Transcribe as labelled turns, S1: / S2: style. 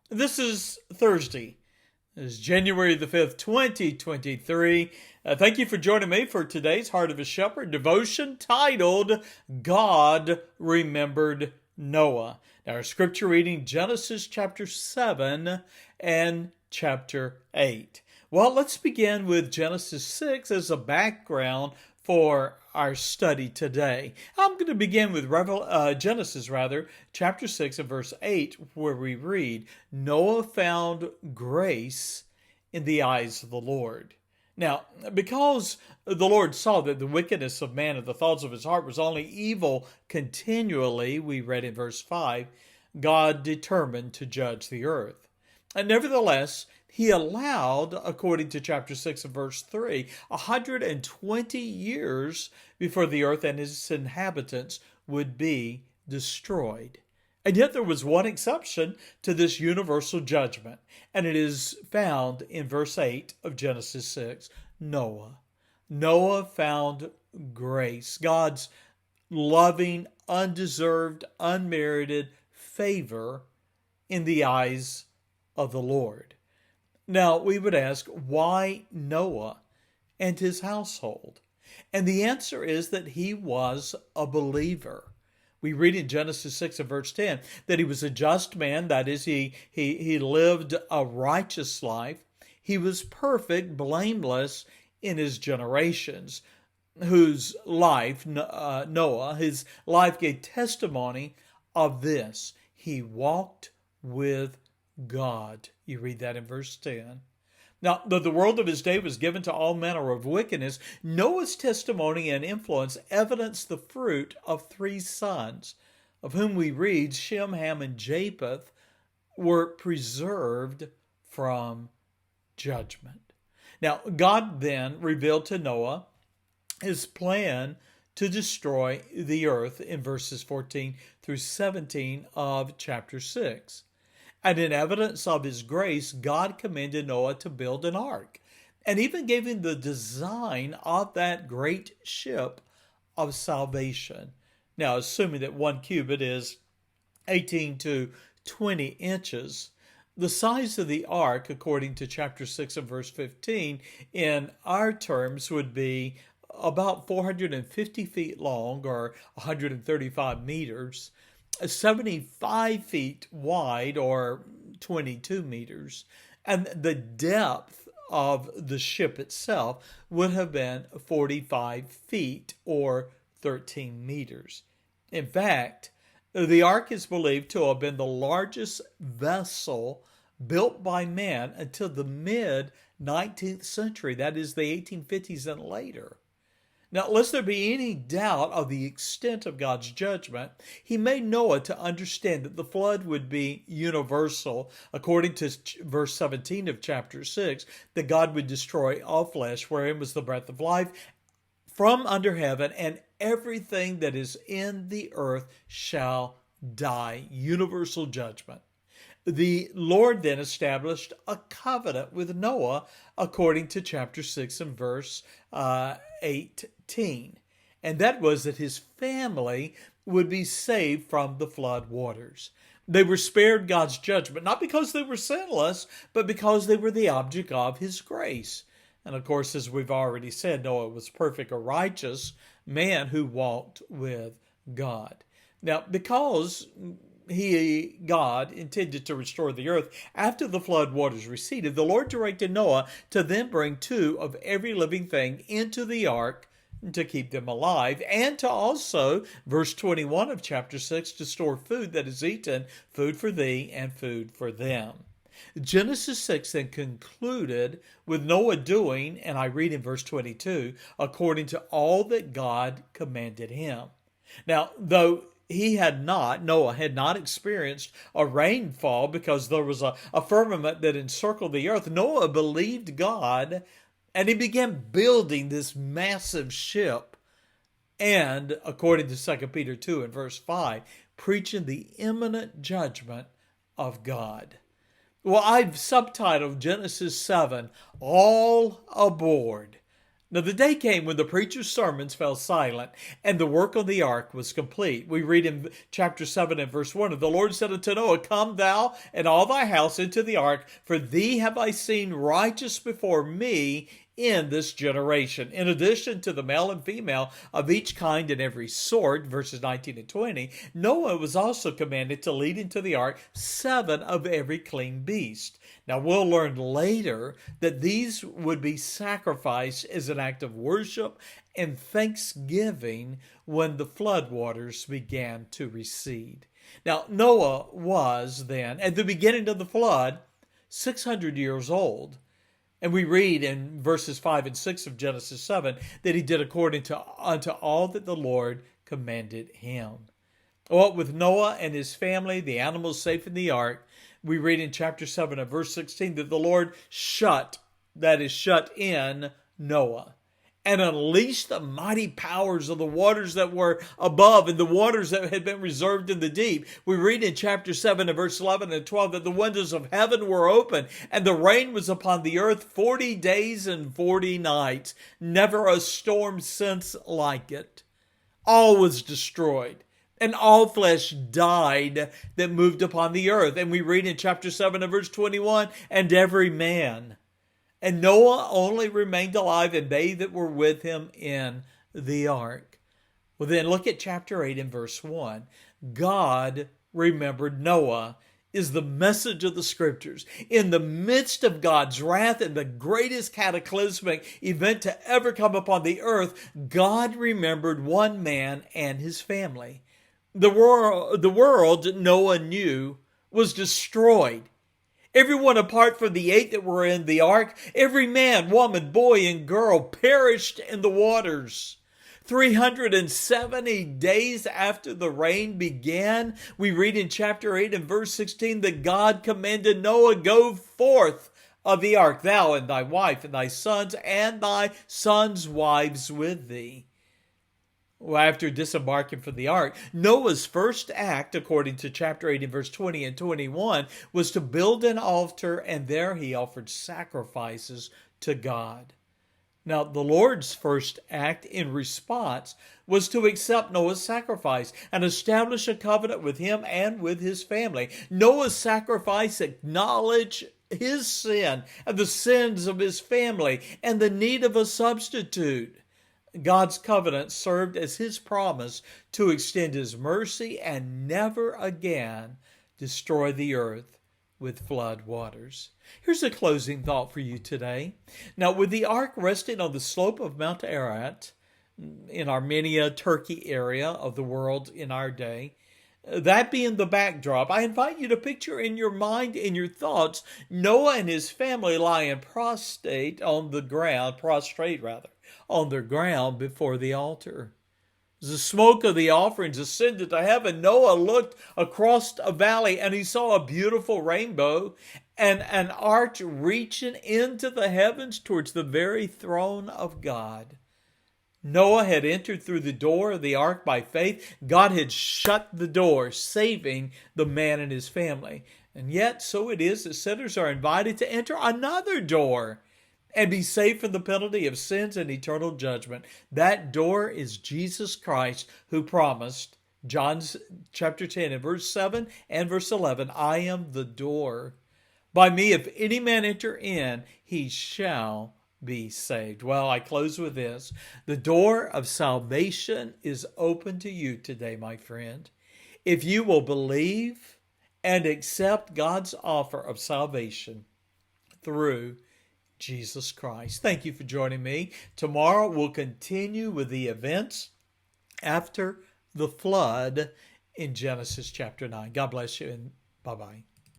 S1: This is Thursday. This is January the 5th, 2023. Thank you for joining me for today's Heart of a Shepherd devotion titled God Remembered Noah. Now, our scripture reading Genesis chapter 7 and chapter 8. Well, let's begin with Genesis 6 as a background for our study today. I'm going to begin with Genesis chapter 6 and verse 8, where we read, Noah found grace in the eyes of the Lord. Now, because the Lord saw that the wickedness of man and the thoughts of his heart was only evil continually, we read in verse 5, God determined to judge the earth. And nevertheless, he allowed, according to chapter 6 and verse 3, 120 years before the earth and its inhabitants would be destroyed. And yet there was one exception to this universal judgment, and it is found in verse 8 of Genesis 6, Noah. Noah found grace, God's loving, undeserved, unmerited favor in the eyes of the Lord. Now, we would ask, why Noah and his household? And the answer is that he was a believer. We read in Genesis 6 and verse 10 that he was a just man, that is, he lived a righteous life. He was perfect, blameless in his generations, whose life, Noah, his life gave testimony of this. He walked with God. You read that in verse 10. Now, though the world of his day was given to all manner of wickedness, Noah's testimony and influence evidenced the fruit of three sons, of whom we read Shem, Ham, and Japheth were preserved from judgment. Now, God then revealed to Noah his plan to destroy the earth in verses 14 through 17 of chapter 6. And in evidence of his grace, God commanded Noah to build an ark, and even gave him the design of that great ship of salvation. Now, assuming that 1 cubit is 18 to 20 inches, the size of the ark, according to chapter 6 and verse 15, in our terms would be about 450 feet long, or 135 meters, 75 feet wide, or 22 meters, and the depth of the ship itself would have been 45 feet, or 13 meters. In fact, the ark is believed to have been the largest vessel built by man until the mid-19th century, that is, the 1850s and later. Now, lest there be any doubt of the extent of God's judgment, he made Noah to understand that the flood would be universal, according to verse 17 of chapter 6, that God would destroy all flesh, wherein was the breath of life, from under heaven, and everything that is in the earth shall die. Universal judgment. The Lord then established a covenant with Noah according to chapter 6 and verse 18. And that was that his family would be saved from the flood waters. They were spared God's judgment, not because they were sinless, but because they were the object of his grace. And of course, as we've already said, Noah was perfect, a righteous man who walked with God. Now, because God intended to restore the earth after the flood waters receded, the Lord directed Noah to then bring 2 of every living thing into the ark to keep them alive, and to also, verse 21 of chapter 6, to store food that is eaten, food for thee and food for them. Genesis 6 then concluded with Noah doing, and I read in verse 22, according to all that God commanded him. Now, though Noah had not experienced a rainfall because there was a firmament that encircled the earth, Noah believed God, and he began building this massive ship. And according to 2 Peter 2 and verse 5, preaching the imminent judgment of God. Well, I've subtitled Genesis 7, All Aboard. Now the day came when the preacher's sermons fell silent, and the work on the ark was complete. We read in chapter 7 and verse 1, "And the Lord said unto Noah, Come thou and all thy house into the ark, for thee have I seen righteous before me in this generation." In addition to the male and female of each kind and every sort, verses 19 and 20, Noah was also commanded to lead into the ark 7 of every clean beast. Now we'll learn later that these would be sacrificed as an act of worship and thanksgiving when the floodwaters began to recede. Now Noah was then, at the beginning of the flood, 600 years old. And we read in verses 5 and 6 of Genesis 7 that he did according to unto all that the Lord commanded him. Well, with Noah and his family, the animals safe in the ark, we read in chapter 7 and verse 16 that the Lord shut in Noah and unleashed the mighty powers of the waters that were above and the waters that had been reserved in the deep. We read in chapter 7 and verse 11 and 12 that the windows of heaven were open and the rain was upon the earth 40 days and 40 nights. Never a storm since like it. All was destroyed. And all flesh died that moved upon the earth. And we read in chapter 7 and verse 21, "And every man." And Noah only remained alive, and they that were with him in the ark. Well, then look at chapter 8 and verse 1. God remembered Noah is the message of the scriptures. In the midst of God's wrath and the greatest cataclysmic event to ever come upon the earth, God remembered one man and his family. The world Noah knew was destroyed. Everyone apart from the 8 that were in the ark, every man, woman, boy, and girl perished in the waters. 370 days after the rain began, we read in chapter 8 and verse 16 that God commanded Noah, "Go forth of the ark, thou and thy wife and thy sons and thy sons' wives with thee." Well, after disembarking from the ark, Noah's first act, according to chapter 8 and verse 20 and 21, was to build an altar, and there he offered sacrifices to God. Now, the Lord's first act in response was to accept Noah's sacrifice and establish a covenant with him and with his family. Noah's sacrifice acknowledged his sin and the sins of his family and the need of a substitute. God's covenant served as his promise to extend his mercy and never again destroy the earth with flood waters. Here's a closing thought for you today. Now, with the ark resting on the slope of Mount Ararat in Armenia, Turkey area of the world in our day, that being the backdrop, I invite you to picture in your mind, in your thoughts, Noah and his family lying prostrate on their ground before the altar. As the smoke of the offerings ascended to heaven, Noah looked across a valley and he saw a beautiful rainbow and an arch reaching into the heavens towards the very throne of God. Noah had entered through the door of the ark by faith. God had shut the door, saving the man and his family. And yet, so it is that sinners are invited to enter another door and be saved from the penalty of sins and eternal judgment. That door is Jesus Christ, who promised, John chapter 10 and verse 7 and verse 11, "I am the door. By me, if any man enter in, he shall be saved." Well, I close with this. The door of salvation is open to you today, my friend. If you will believe and accept God's offer of salvation through Jesus Christ. Thank you for joining me. Tomorrow we'll continue with the events after the flood in Genesis chapter 9. God bless you and bye-bye.